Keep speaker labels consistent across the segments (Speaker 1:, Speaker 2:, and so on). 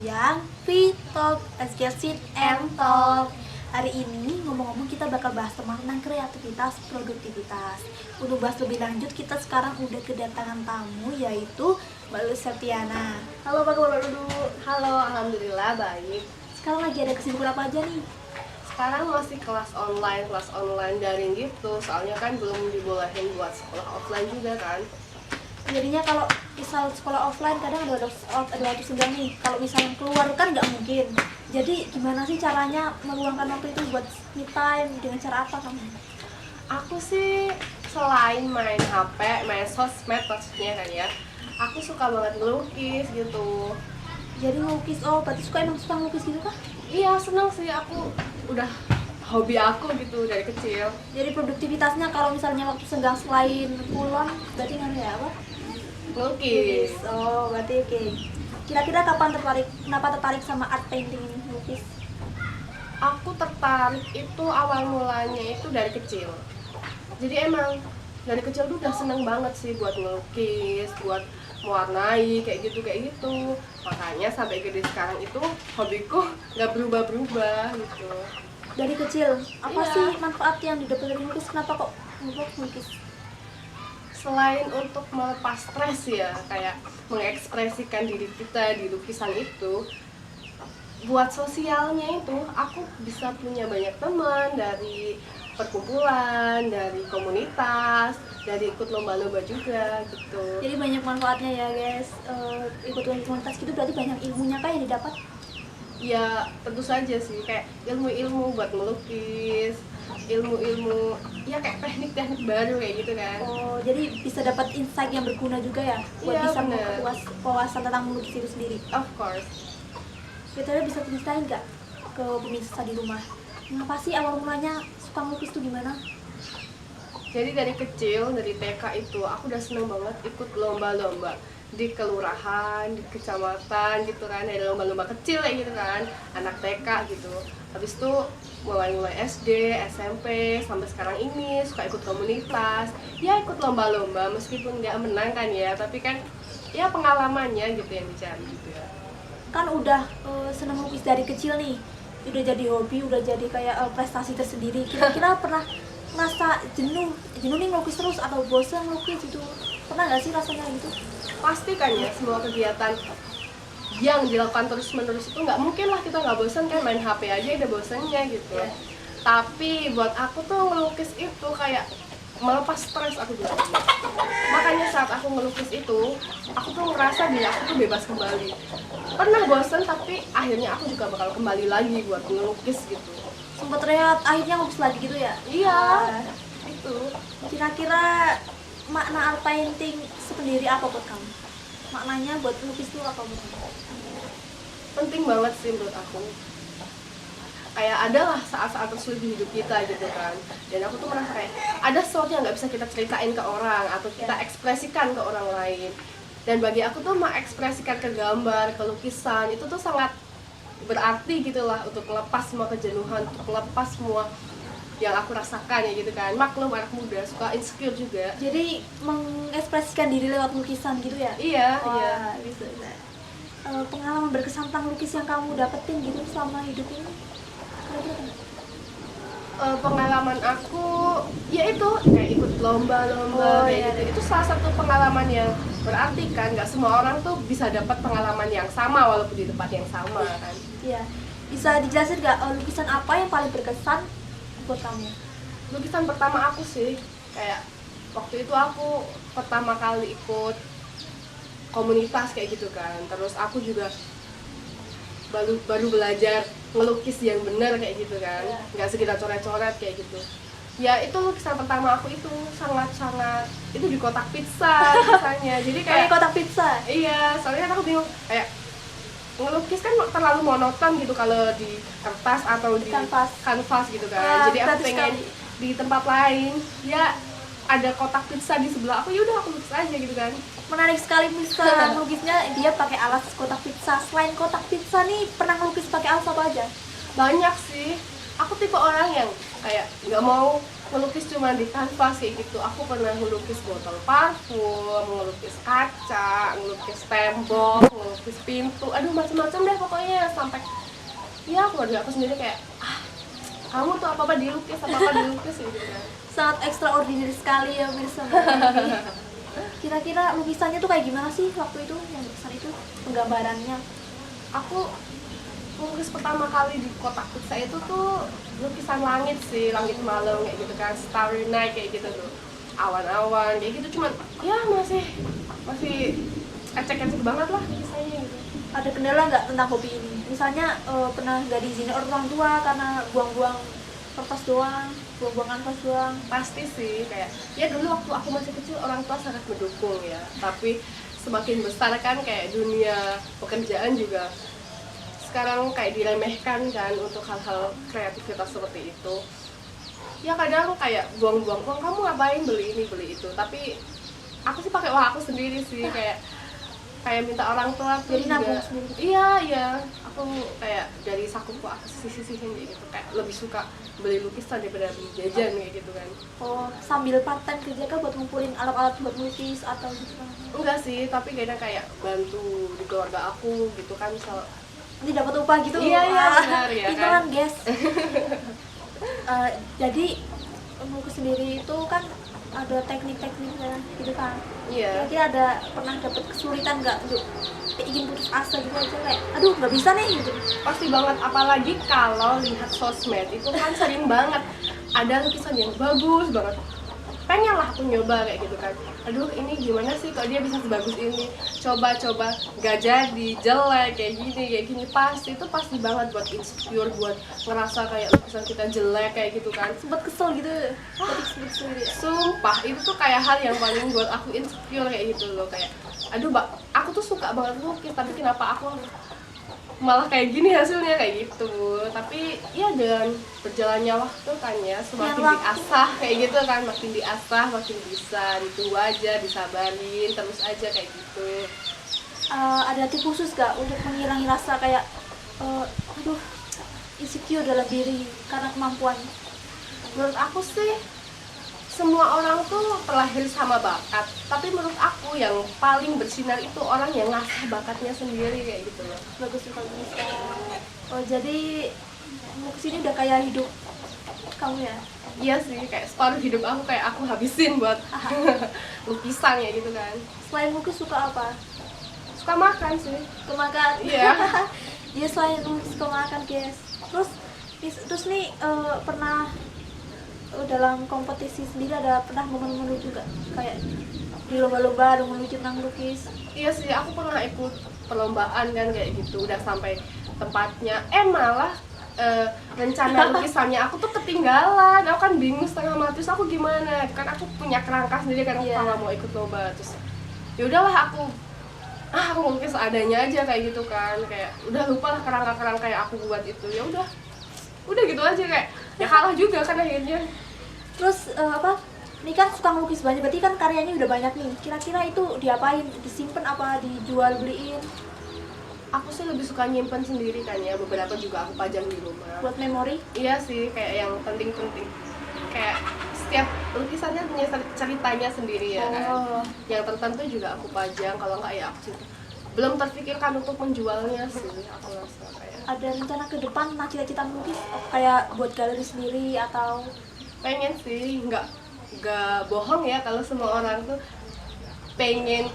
Speaker 1: Yang V-Talk, let's get sit and talk. Hari ini ngomong-ngomong kita bakal bahas tentang kreativitas, produktivitas. Untuk bahas lebih lanjut kita sekarang udah kedatangan tamu yaitu Mbak Lulu Septiana. Halo Mbak Lulu.
Speaker 2: Halo, alhamdulillah baik.
Speaker 1: Sekarang lagi ada kesibukan apa aja nih?
Speaker 2: Sekarang masih kelas online daring gitu. Soalnya kan belum dibolehin buat sekolah offline juga kan.
Speaker 1: Jadinya kalau misal sekolah offline kadang ada waktu senggang nih. Kalau misalnya keluar kan nggak mungkin. Jadi gimana sih caranya meluangkan waktu itu buat me time, dengan cara apa kamu?
Speaker 2: Aku sih selain main HP, main sosmed maksudnya kan ya, aku suka banget ngelukis gitu.
Speaker 1: Jadi ngelukis, berarti emang suka ngelukis gitu kah?
Speaker 2: Iya, seneng sih, aku udah hobi aku gitu dari kecil.
Speaker 1: Jadi produktivitasnya kalau misalnya waktu senggang selain pulang, berarti nggak ada apa?
Speaker 2: Ngelukis.
Speaker 1: Oh, berarti oke. Kira-kira kenapa tertarik sama art painting ini, lukis?
Speaker 2: Aku tertarik itu awal mulanya itu dari kecil. Jadi emang dari kecil tuh udah seneng banget sih buat ngelukis, buat mewarnai kayak gitu. Makanya sampai gede sekarang itu hobiku nggak berubah gitu.
Speaker 1: Dari kecil, apa
Speaker 2: Iya.
Speaker 1: sih manfaat yang didapat dari lukis? Kenapa kok melukis?
Speaker 2: Selain untuk melepas stres ya, kayak mengekspresikan diri kita di lukisan itu, buat sosialnya itu aku bisa punya banyak teman dari perkumpulan, dari komunitas, dari ikut lomba-lomba juga gitu.
Speaker 1: Jadi banyak manfaatnya ya guys. Ikut komunitas gitu berarti banyak ilmunya kah yang didapat?
Speaker 2: Ya tentu saja sih, kayak ilmu-ilmu buat melukis, ilmu-ilmu ya kayak teknik-teknik baru kayak gitu kan.
Speaker 1: Oh, jadi bisa dapat insight yang berguna juga ya buat
Speaker 2: Iya,
Speaker 1: bisa
Speaker 2: bener.
Speaker 1: memperluas wawasan tentang melukis itu sendiri.
Speaker 2: Of course.
Speaker 1: Kita bisa ceritain nggak ke pemirsa di rumah? Kenapa sih awal mulanya suka melukis tuh gimana?
Speaker 2: Jadi dari kecil, dari TK itu aku udah seneng banget ikut lomba-lomba di kelurahan, di kecamatan gitu kan, ada lomba-lomba kecil kayak gitu kan, anak TK gitu. Habis itu mulai SD, SMP, sampai sekarang ini suka ikut komunitas, ya ikut lomba-lomba meskipun nggak menang kan ya, tapi kan ya pengalamannya gitu yang dicari gitu ya.
Speaker 1: Kan udah seneng melukis dari kecil nih, udah jadi hobi, udah jadi kayak prestasi tersendiri. Kira-kira pernah merasa jenuh nih ngelukis terus atau bosan ngelukis gitu? Pernah nggak sih rasanya gitu?
Speaker 2: Pasti kan ya, semua kegiatan yang dilakukan terus-menerus itu nggak mungkin lah kita nggak bosan kan, main HP aja udah bosannya gitu.
Speaker 1: Yeah.
Speaker 2: Tapi buat aku tuh ngelukis itu kayak melepas stres aku bilang. Makanya saat aku ngelukis itu, aku tuh ngerasa diri aku tuh bebas kembali. Pernah bosan tapi akhirnya aku juga bakal kembali lagi buat ngelukis gitu.
Speaker 1: Sempet terlihat akhirnya ngelukis lagi gitu ya?
Speaker 2: Iya,
Speaker 1: Wah.
Speaker 2: itu.
Speaker 1: Kira-kira makna art painting sendiri apa buat kamu? Maknanya buat melukis itu apa buat kamu?
Speaker 2: Penting banget sih menurut aku. Kayak adalah saat-saat tersulit di hidup kita gitu kan, dan aku tuh merasa kayak ada sesuatu yang nggak bisa kita ceritain ke orang atau kita ekspresikan ke orang lain, dan bagi aku tuh mengekspresikan ke gambar, ke lukisan itu tuh sangat berarti gitulah untuk melepas semua kejenuhan, untuk melepas semua yang aku rasakan ya gitu kan. Maklum anak muda suka insecure juga.
Speaker 1: Jadi mengekspresikan diri lewat lukisan gitu ya?
Speaker 2: Iya.
Speaker 1: Wah, bisa. Pengalaman berkesan tentang lukis yang kamu dapetin gitu selama hidup ini? Kira-kira apa?
Speaker 2: Pengalaman aku ya itu kayak ikut lomba-lomba kayak gitu. Itu salah satu pengalaman yang berarti kan, nggak semua orang tuh bisa dapat pengalaman yang sama walaupun di tempat yang sama kan.
Speaker 1: Iya. Bisa dijelasin nggak lukisan apa yang paling berkesan buat kamu?
Speaker 2: Lukisan pertama aku sih kayak waktu itu aku pertama kali ikut komunitas kayak gitu kan, terus aku juga baru belajar ngelukis yang benar kayak gitu kan, nggak sekedar coret-coret kayak gitu. Ya itu lukisan pertama aku itu sangat itu di kotak pizza misalnya. Jadi kayak
Speaker 1: kotak pizza.
Speaker 2: iya, soalnya kan aku bingung kayak ngelukis kan terlalu monoton gitu kalau di kertas atau di kanvas gitu kan. Jadi aku pengen di tempat lain ya ada kotak pizza di sebelah aku, yaudah aku lukis aja gitu kan.
Speaker 1: Menarik sekali misalnya melukisnya dia pakai alat kotak pizza. Selain kotak pizza nih pernah ngelukis pakai alat apa aja?
Speaker 2: Banyak sih, aku tipe orang yang kayak nggak mau ngelukis cuma di kanvas kayak gitu. Aku pernah ngelukis botol parfum, ngelukis kaca, ngelukis tembok, ngelukis pintu, aduh macam-macam deh pokoknya. Sampai ya keluarga aku sendiri kayak, kamu tuh apa-apa dilukis gitu kan.
Speaker 1: Sangat extraordinary sekali ya Mirsa Mbak Dewi. Kira-kira lukisannya tuh kayak gimana sih waktu itu, yang lukisan itu, penggambarannya?
Speaker 2: Aku lukis pertama kali di kotak pizza itu tuh lukisan langit sih, langit malam kayak gitu kan, starry night kayak gitu tuh, awan-awan kayak gitu. Cuman ya masih ecek-ecek banget lah lukisannya gitu.
Speaker 1: Ada kendala nggak tentang hobi ini? Misalnya pernah nggak diizinin orang tua karena buang-buang kertas doang, buang-buang kanvas doang?
Speaker 2: Pasti sih, kayak ya dulu waktu aku masih kecil orang tua sangat mendukung ya, tapi semakin besar kan kayak dunia pekerjaan juga sekarang kayak diremehkan kan untuk hal-hal kreativitas seperti itu. Ya kadang kayak buang-buang uang, kamu ngapain beli ini beli itu, tapi aku sih pakai uang aku sendiri sih, kayak minta orang tua tuh
Speaker 1: Jadi
Speaker 2: juga.
Speaker 1: nabung sendiri?
Speaker 2: Iya, aku kayak dari sakuku aku sisih-sisihin kayak gitu, kayak lebih suka beli lukisan daripada beli jajan kayak gitu kan.
Speaker 1: Oh, sambil part time kerja kah buat ngumpulin alat-alat buat melukis atau gitu kan?
Speaker 2: Enggak sih, tapi kayaknya kayak bantu di keluarga aku gitu kan, misal
Speaker 1: Nanti dapat upah gitu?
Speaker 2: Iya,
Speaker 1: Wah,
Speaker 2: benar ya
Speaker 1: pinteran,
Speaker 2: kan.
Speaker 1: guys. Jadi melukis sendiri itu kan ada teknik-tekniknya gitu kan?
Speaker 2: Iya.
Speaker 1: Kira-kira ada pernah dapat kesulitan nggak untuk ingin putus asa gitu aja, kayak aduh nggak bisa nih gitu?
Speaker 2: Pasti banget, apalagi kalau lihat sosmed itu kan sering banget ada lukisan yang bagus banget, pengen lah aku nyoba kayak gitu kan. Aduh ini gimana sih kok dia bisa sebagus ini, coba gak jadi, jelek kayak gini, pasti banget buat insecure, buat ngerasa kayak lukisan kita jelek kayak gitu kan.
Speaker 1: Sempet kesel gitu? Sempet kesel gitu ya?
Speaker 2: Sumpah itu tuh kayak hal yang paling buat aku insecure kayak gitu loh, kayak aduh aku tuh suka banget lukis tapi kenapa aku malah kayak gini hasilnya kayak gitu. Tapi ya dengan berjalannya waktu kan ya, semakin diasah kayak gitu kan, makin diasah makin bisa, ditunggu aja, disabarin terus aja kayak gitu.
Speaker 1: Ada tips khusus gak untuk mengurangi rasa kayak aduh insecure dalam diri karena kemampuan?
Speaker 2: Menurut aku sih semua orang tuh terlahir sama bakat, tapi menurut aku yang paling bersinar itu orang yang ngasah bakatnya sendiri kayak gitu loh.
Speaker 1: Bagus kalau bisa. Oh jadi melukis ini udah kayak hidup kamu ya?
Speaker 2: Iya sih, kayak separuh hidup aku kayak aku habisin buat lukisan ya gitu kan.
Speaker 1: Selain lukis suka apa?
Speaker 2: Suka makan sih.
Speaker 1: Suka makan?
Speaker 2: Iya.
Speaker 1: Dia selain lukis suka makan guys. Terus nih pernah dalam kompetisi sendiri ada pernah momen-momen lucu juga kayak di lomba-lomba ada momen lucu tentang lukis?
Speaker 2: Iya sih, aku pernah ikut perlombaan kan kayak gitu, udah sampai tempatnya, malah rencana lukisannya aku tuh ketinggalan. Aku kan bingung setengah mati, terus aku gimana kan, aku punya kerangka sendiri kan.
Speaker 1: Iya.
Speaker 2: Kalau mau ikut lomba, terus ya udahlah aku ngelukis adanya aja kayak gitu kan, kayak udah lupa lah kerangka yang aku buat itu. Ya udah gitu aja, kayak ya kalah juga kan akhirnya.
Speaker 1: Terus ini kan suka ngelukis banyak, berarti kan karyanya udah banyak nih. Kira-kira itu diapain? Disimpan apa dijual beliin?
Speaker 2: Aku sih lebih suka nyimpen sendiri kan ya, beberapa juga aku pajang di rumah.
Speaker 1: Buat memori?
Speaker 2: Iya sih, kayak yang penting-penting. Kayak setiap lukisannya punya ceritanya sendiri ya kan.
Speaker 1: Oh.
Speaker 2: Yang tertentu juga aku pajang, kalau enggak ya aku simpen. Belum terpikirkan untuk menjualnya sih, aku rasa kayak.
Speaker 1: Ada rencana ke depan cita-cita melukis? Kayak buat galeri sendiri atau?
Speaker 2: Pengen sih, nggak bohong ya kalau semua orang tuh pengen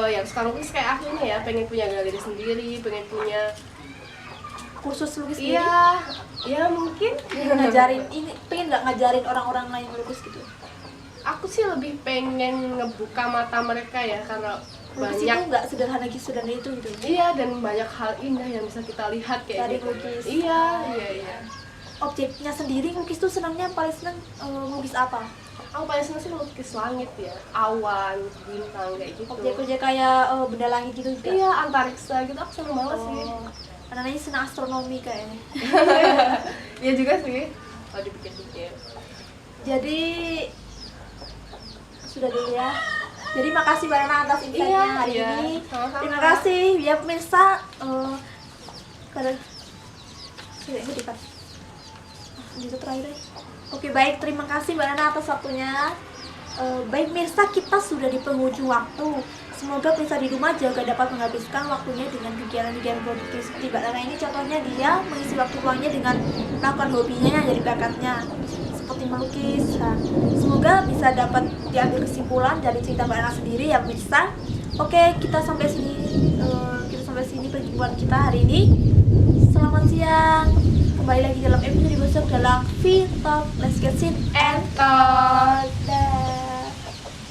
Speaker 2: yang sekarang lukis kayak aku ini ya, pengen punya galeri sendiri, pengen punya
Speaker 1: Kursus lukis sendiri?
Speaker 2: iya, ya mungkin
Speaker 1: Ngajarin ini, pengen nggak ngajarin orang-orang lain melukis gitu?
Speaker 2: aku sih lebih pengen ngebuka mata mereka ya, karena
Speaker 1: Lukis
Speaker 2: banyak
Speaker 1: itu nggak sederhana itu gitu.
Speaker 2: iya, dan banyak hal indah yang bisa kita lihat kayak
Speaker 1: Dari
Speaker 2: gitu.
Speaker 1: lukis.
Speaker 2: Iya.
Speaker 1: Objeknya sendiri lukis tuh senangnya paling seneng melukis apa?
Speaker 2: Aku paling seneng sih melukis langit ya, awan, bintang kayak gitu.
Speaker 1: Objek-objek kayak benda langit gitu juga?
Speaker 2: Iya, antariksa gitu, aku seneng banget sih.
Speaker 1: Anaknya senang astronomi kayaknya.
Speaker 2: Iya juga sih, kalau dipikir-pikir.
Speaker 1: Jadi sudah dulu ya. Jadi makasih banyak atas insight-nya
Speaker 2: Iya,
Speaker 1: hari
Speaker 2: iya.
Speaker 1: ini.
Speaker 2: Sama-sama.
Speaker 1: Terima kasih ya pemirsa. Kada sudah ikut ikan. Gitu terakhir deh. Oke Oke, baik, terima kasih Mbak Nana atas waktunya. Baik Mirsa, kita sudah di penghujung waktu. Semoga pemirsa di rumah juga dapat menghabiskan waktunya dengan kegiatan-kegiatan produktif seperti Mbak Nana ini. Contohnya dia mengisi waktu luangnya dengan melakukan hobinya yang jadi bakatnya, seperti melukis. Nah, semoga bisa dapat diambil kesimpulan dari cerita Mbak Nana sendiri ya pemirsa. Oke, kita sampai sini perjumpaan kita hari ini. Selamat siang. Kembali lagi dalam episode besok dalam V Talk Let's Get Sit and
Speaker 2: Talk.